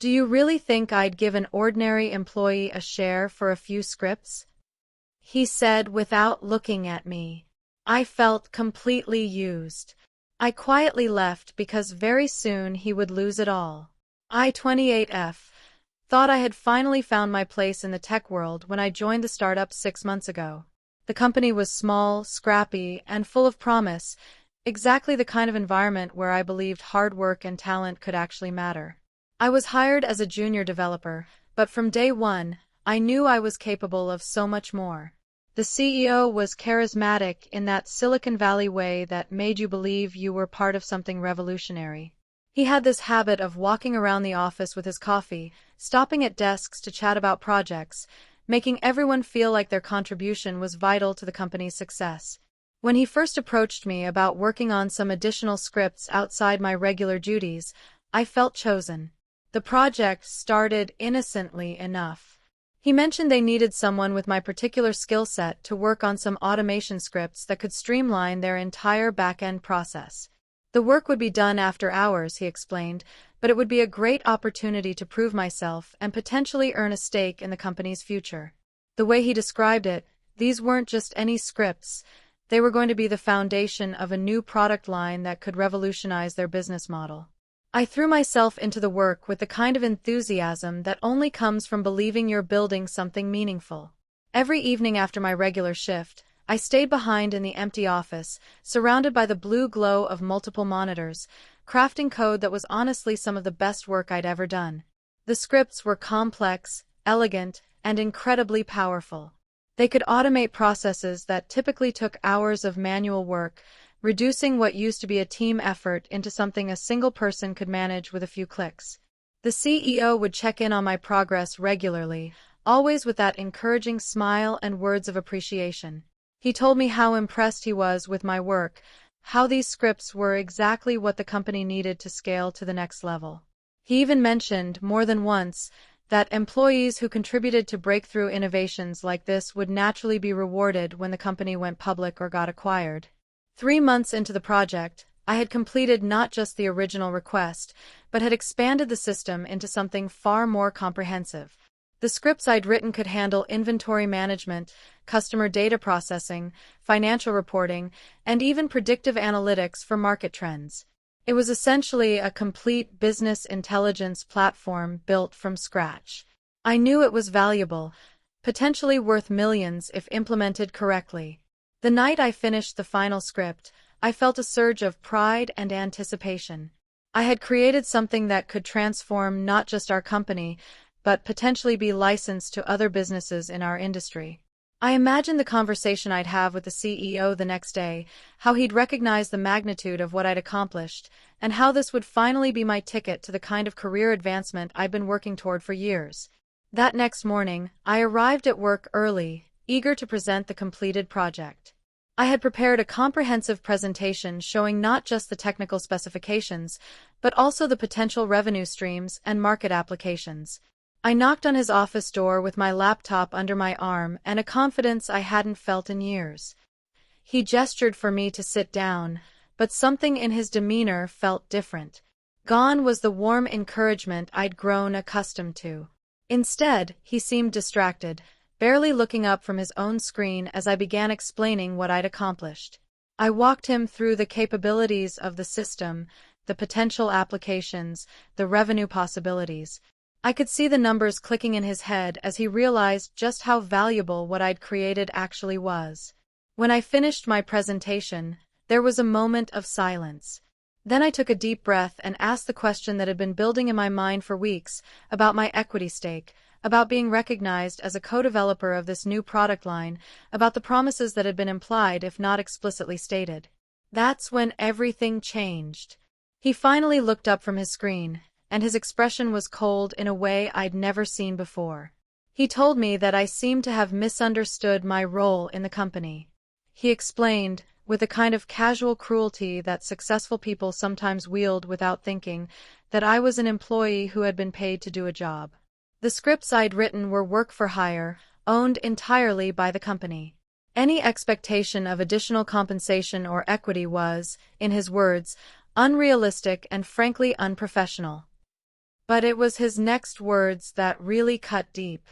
Do you really think I'd give an ordinary employee a share for a few scripts? He said without looking at me. I felt completely used. I quietly left because very soon he would lose it all. I, 28F, thought I had finally found my place in the tech world when I joined the startup 6 months ago. The company was small, scrappy, and full of promise, exactly the kind of environment where I believed hard work and talent could actually matter. I was hired as a junior developer, but from day one, I knew I was capable of so much more. The CEO was charismatic in that Silicon Valley way that made you believe you were part of something revolutionary. He had this habit of walking around the office with his coffee, stopping at desks to chat about projects, making everyone feel like their contribution was vital to the company's success. When he first approached me about working on some additional scripts outside my regular duties, I felt chosen. The project started innocently enough. He mentioned they needed someone with my particular skill set to work on some automation scripts that could streamline their entire back-end process. The work would be done after hours, he explained, but it would be a great opportunity to prove myself and potentially earn a stake in the company's future. The way he described it, these weren't just any scripts. They were going to be the foundation of a new product line that could revolutionize their business model. I threw myself into the work with the kind of enthusiasm that only comes from believing you're building something meaningful. Every evening after my regular shift, I stayed behind in the empty office, surrounded by the blue glow of multiple monitors, crafting code that was honestly some of the best work I'd ever done. The scripts were complex, elegant, and incredibly powerful. They could automate processes that typically took hours of manual work, reducing what used to be a team effort into something a single person could manage with a few clicks. The CEO would check in on my progress regularly, always with that encouraging smile and words of appreciation. He told me how impressed he was with my work, how these scripts were exactly what the company needed to scale to the next level. He even mentioned, more than once, that employees who contributed to breakthrough innovations like this would naturally be rewarded when the company went public or got acquired. 3 months into the project, I had completed not just the original request, but had expanded the system into something far more comprehensive. The scripts I'd written could handle inventory management, customer data processing, financial reporting, and even predictive analytics for market trends. It was essentially a complete business intelligence platform built from scratch. I knew it was valuable, potentially worth millions if implemented correctly. The night I finished the final script, I felt a surge of pride and anticipation. I had created something that could transform not just our company, but potentially be licensed to other businesses in our industry. I imagined the conversation I'd have with the CEO the next day, how he'd recognize the magnitude of what I'd accomplished, and how this would finally be my ticket to the kind of career advancement I'd been working toward for years. That next morning, I arrived at work early, eager to present the completed project. I had prepared a comprehensive presentation showing not just the technical specifications, but also the potential revenue streams and market applications. I knocked on his office door with my laptop under my arm and a confidence I hadn't felt in years. He gestured for me to sit down, but something in his demeanor felt different. Gone was the warm encouragement I'd grown accustomed to. Instead, he seemed distracted, barely looking up from his own screen as I began explaining what I'd accomplished. I walked him through the capabilities of the system, the potential applications, the revenue possibilities. I could see the numbers clicking in his head as he realized just how valuable what I'd created actually was. When I finished my presentation, there was a moment of silence. Then I took a deep breath and asked the question that had been building in my mind for weeks, about my equity stake, about being recognized as a co-developer of this new product line, about the promises that had been implied if not explicitly stated. That's when everything changed. He finally looked up from his screen, and his expression was cold in a way I'd never seen before. He told me that I seemed to have misunderstood my role in the company. He explained, with a kind of casual cruelty that successful people sometimes wield without thinking, that I was an employee who had been paid to do a job. The scripts I'd written were work for hire, owned entirely by the company. Any expectation of additional compensation or equity was, in his words, unrealistic and frankly unprofessional. But it was his next words that really cut deep.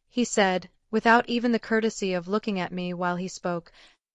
He said, without even the courtesy of looking at me while he spoke,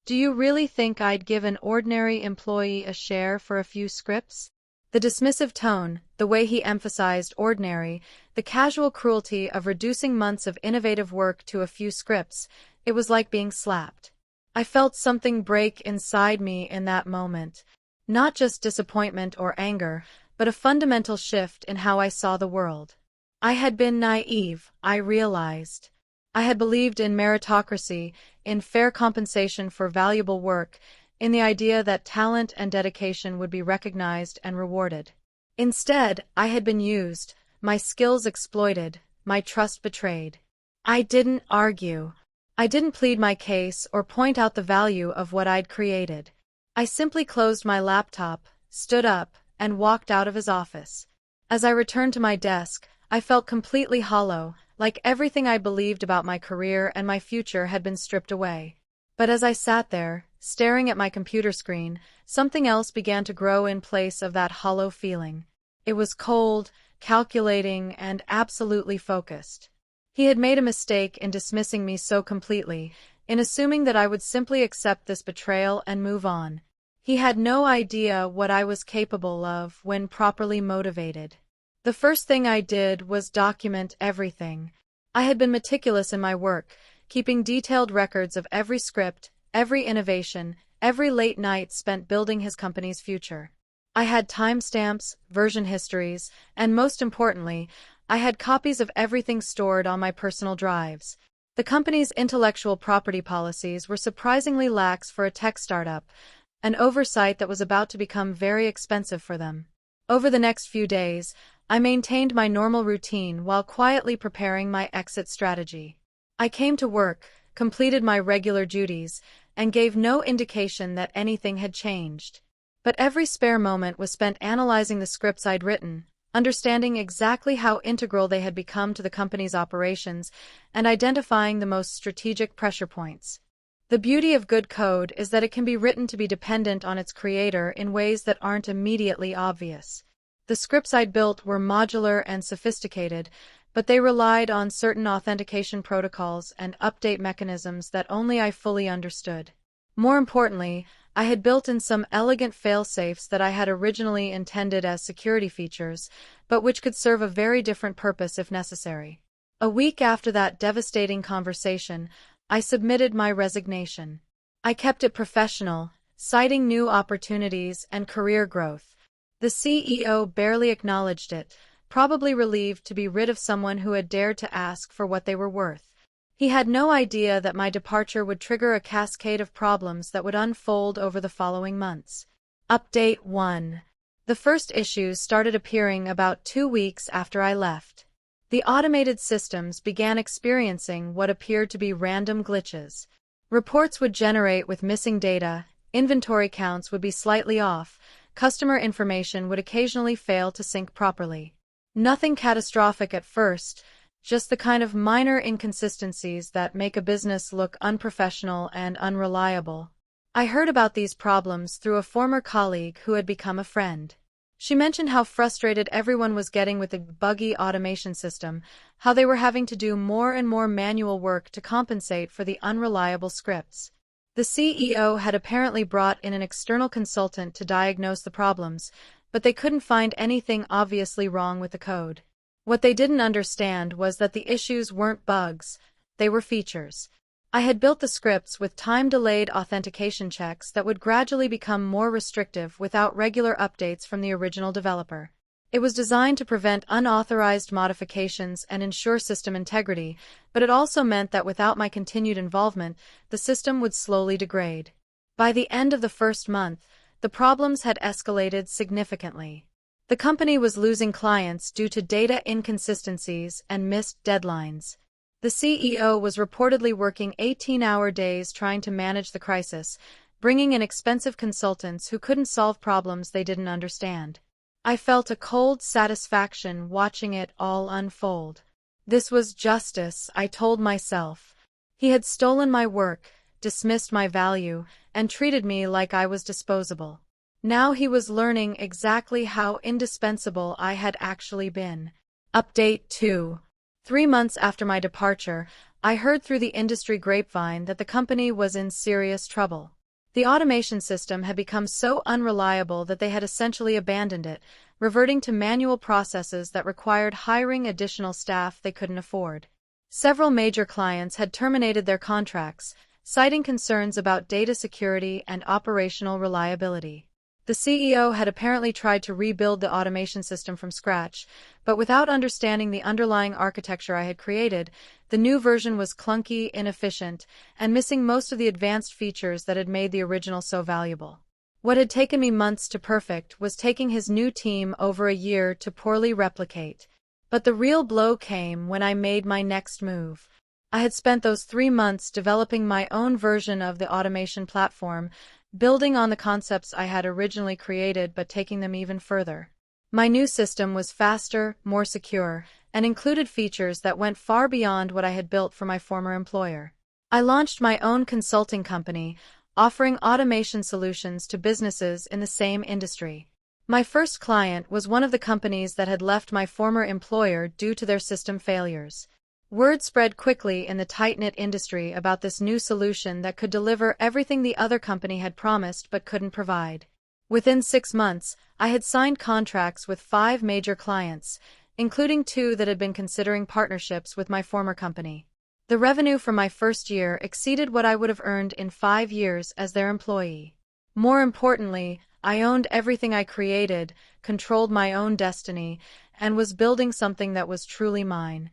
"Do you really think I'd give an ordinary employee a share for a few scripts?" The dismissive tone, the way he emphasized ordinary, the casual cruelty of reducing months of innovative work to a few scripts, it was like being slapped. I felt something break inside me in that moment. Not just disappointment or anger, but a fundamental shift in how I saw the world. I had been naive, I realized. I had believed in meritocracy, in fair compensation for valuable work, in the idea that talent and dedication would be recognized and rewarded. Instead, I had been used, my skills exploited, my trust betrayed. I didn't argue. I didn't plead my case or point out the value of what I'd created. I simply closed my laptop, stood up, and walked out of his office. As I returned to my desk, I felt completely hollow, like everything I believed about my career and my future had been stripped away. But as I sat there, staring at my computer screen, something else began to grow in place of that hollow feeling. It was cold, calculating, and absolutely focused. He had made a mistake in dismissing me so completely, in assuming that I would simply accept this betrayal and move on. He had no idea what I was capable of when properly motivated. The first thing I did was document everything. I had been meticulous in my work, keeping detailed records of every script, every innovation, every late night spent building his company's future. I had timestamps, version histories, and most importantly, I had copies of everything stored on my personal drives. The company's intellectual property policies were surprisingly lax for a tech startup, an oversight that was about to become very expensive for them. Over the next few days, I maintained my normal routine while quietly preparing my exit strategy. I came to work, completed my regular duties, and gave no indication that anything had changed. But every spare moment was spent analyzing the scripts I'd written, understanding exactly how integral they had become to the company's operations, and identifying the most strategic pressure points. The beauty of good code is that it can be written to be dependent on its creator in ways that aren't immediately obvious. The scripts I'd built were modular and sophisticated, but they relied on certain authentication protocols and update mechanisms that only I fully understood. More importantly, I had built in some elegant fail-safes that I had originally intended as security features, but which could serve a very different purpose if necessary. A week after that devastating conversation, I submitted my resignation. I kept it professional, citing new opportunities and career growth. The CEO barely acknowledged it, probably relieved to be rid of someone who had dared to ask for what they were worth. He had no idea that my departure would trigger a cascade of problems that would unfold over the following months. Update 1. The first issues started appearing about 2 weeks after I left. The automated systems began experiencing what appeared to be random glitches. Reports would generate with missing data, inventory counts would be slightly off, customer information would occasionally fail to sync properly. Nothing catastrophic at first, just the kind of minor inconsistencies that make a business look unprofessional and unreliable. I heard about these problems through a former colleague who had become a friend. She mentioned how frustrated everyone was getting with the buggy automation system, how they were having to do more and more manual work to compensate for the unreliable scripts. The CEO had apparently brought in an external consultant to diagnose the problems, but they couldn't find anything obviously wrong with the code. What they didn't understand was that the issues weren't bugs, they were features. I had built the scripts with time-delayed authentication checks that would gradually become more restrictive without regular updates from the original developer. It was designed to prevent unauthorized modifications and ensure system integrity, but it also meant that without my continued involvement, the system would slowly degrade. By the end of the first month, the problems had escalated significantly. The company was losing clients due to data inconsistencies and missed deadlines. The CEO was reportedly working 18-hour days trying to manage the crisis, bringing in expensive consultants who couldn't solve problems they didn't understand. I felt a cold satisfaction watching it all unfold. This was justice, I told myself. He had stolen my work, dismissed my value, and treated me like I was disposable. Now he was learning exactly how indispensable I had actually been. Update 2. 3 months after my departure, I heard through the industry grapevine that the company was in serious trouble. The automation system had become so unreliable that they had essentially abandoned it, reverting to manual processes that required hiring additional staff they couldn't afford. Several major clients had terminated their contracts, citing concerns about data security and operational reliability. The CEO had apparently tried to rebuild the automation system from scratch, but without understanding the underlying architecture I had created, the new version was clunky, inefficient, and missing most of the advanced features that had made the original so valuable. What had taken me months to perfect was taking his new team over a year to poorly replicate. But the real blow came when I made my next move. I had spent those 3 months developing my own version of the automation platform, building on the concepts I had originally created but taking them even further. My new system was faster, more secure, and included features that went far beyond what I had built for my former employer. I launched my own consulting company, offering automation solutions to businesses in the same industry. My first client was one of the companies that had left my former employer due to their system failures. Word spread quickly in the tight-knit industry about this new solution that could deliver everything the other company had promised but couldn't provide. Within 6 months, I had signed contracts with 5 major clients, including 2 that had been considering partnerships with my former company. The revenue from my first year exceeded what I would have earned in 5 years as their employee. More importantly, I owned everything I created, controlled my own destiny, and was building something that was truly mine.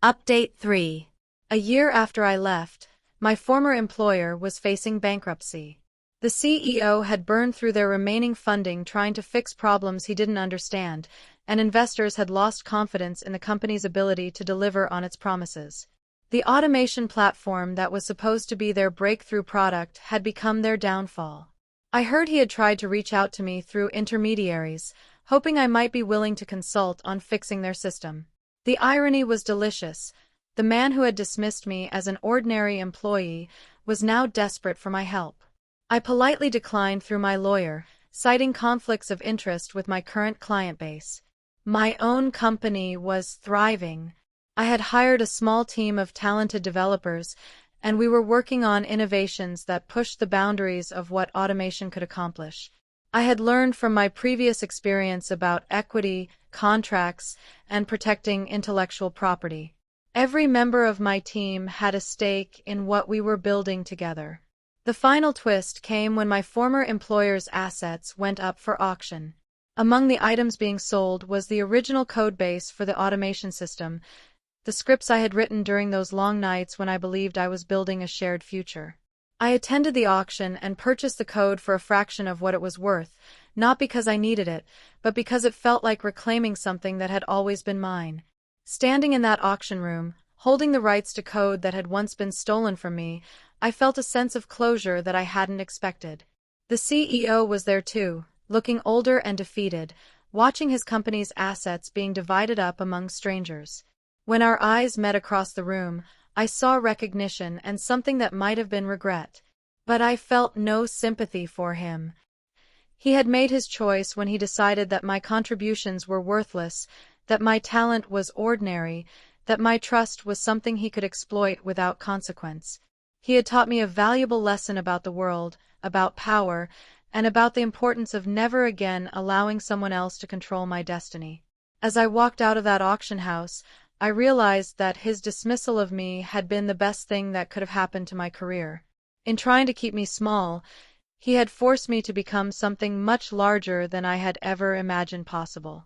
Update 3. A year after I left, my former employer was facing bankruptcy. The CEO had burned through their remaining funding trying to fix problems he didn't understand, and investors had lost confidence in the company's ability to deliver on its promises. The automation platform that was supposed to be their breakthrough product had become their downfall. I heard he had tried to reach out to me through intermediaries, hoping I might be willing to consult on fixing their system. The irony was delicious. The man who had dismissed me as an ordinary employee was now desperate for my help. I politely declined through my lawyer, citing conflicts of interest with my current client base. My own company was thriving. I had hired a small team of talented developers, and we were working on innovations that pushed the boundaries of what automation could accomplish. I had learned from my previous experience about equity, contracts, and protecting intellectual property. Every member of my team had a stake in what we were building together. The final twist came when my former employer's assets went up for auction. Among the items being sold was the original codebase for the automation system, the scripts I had written during those long nights when I believed I was building a shared future. I attended the auction and purchased the code for a fraction of what it was worth, not because I needed it, but because it felt like reclaiming something that had always been mine. Standing in that auction room, holding the rights to code that had once been stolen from me, I felt a sense of closure that I hadn't expected. The CEO was there too, looking older and defeated, watching his company's assets being divided up among strangers. When our eyes met across the room, I saw recognition and something that might have been regret. But I felt no sympathy for him. He had made his choice when he decided that my contributions were worthless, that my talent was ordinary, that my trust was something he could exploit without consequence. He had taught me a valuable lesson about the world, about power, and about the importance of never again allowing someone else to control my destiny. As I walked out of that auction house, I realized that his dismissal of me had been the best thing that could have happened to my career. In trying to keep me small, he had forced me to become something much larger than I had ever imagined possible.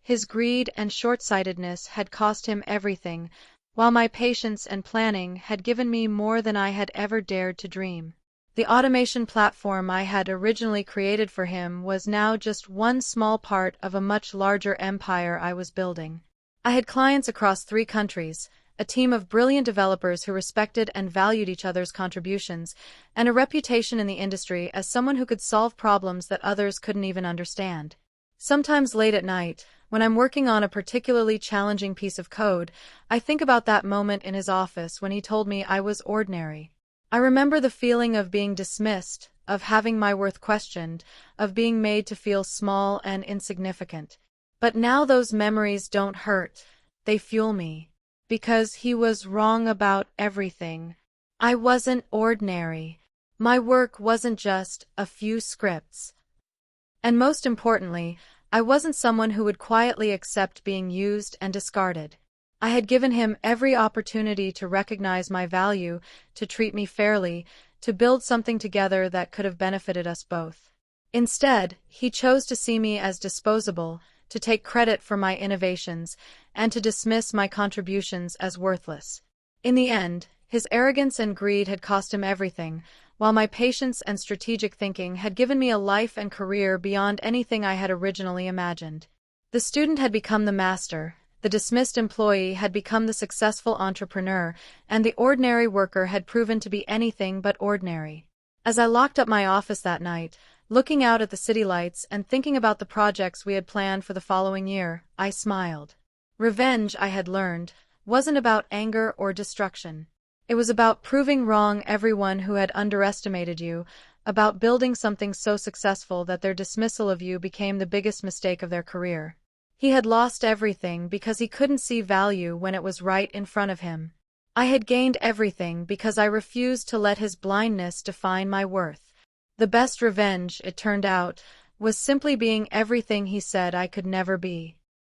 His greed and short-sightedness had cost him everything, while my patience and planning had given me more than I had ever dared to dream. The automation platform I had originally created for him was now just one small part of a much larger empire I was building. I had clients across 3 countries, a team of brilliant developers who respected and valued each other's contributions, and a reputation in the industry as someone who could solve problems that others couldn't even understand. Sometimes late at night, when I'm working on a particularly challenging piece of code, I think about that moment in his office when he told me I was ordinary. I remember the feeling of being dismissed, of having my worth questioned, of being made to feel small and insignificant. But now those memories don't hurt, they fuel me. Because he was wrong about everything. I wasn't ordinary. My work wasn't just a few scripts. And most importantly, I wasn't someone who would quietly accept being used and discarded. I had given him every opportunity to recognize my value, to treat me fairly, to build something together that could have benefited us both. Instead, he chose to see me as disposable, to take credit for my innovations, and to dismiss my contributions as worthless. In the end, his arrogance and greed had cost him everything, while my patience and strategic thinking had given me a life and career beyond anything I had originally imagined. The student had become the master, the dismissed employee had become the successful entrepreneur, and the ordinary worker had proven to be anything but ordinary. As I locked up my office that night, looking out at the city lights and thinking about the projects we had planned for the following year, I smiled. Revenge, I had learned, wasn't about anger or destruction. It was about proving wrong everyone who had underestimated you, about building something so successful that their dismissal of you became the biggest mistake of their career. He had lost everything because he couldn't see value when it was right in front of him. I had gained everything because I refused to let his blindness define my worth. The best revenge, it turned out, was simply being everything he said I could never be.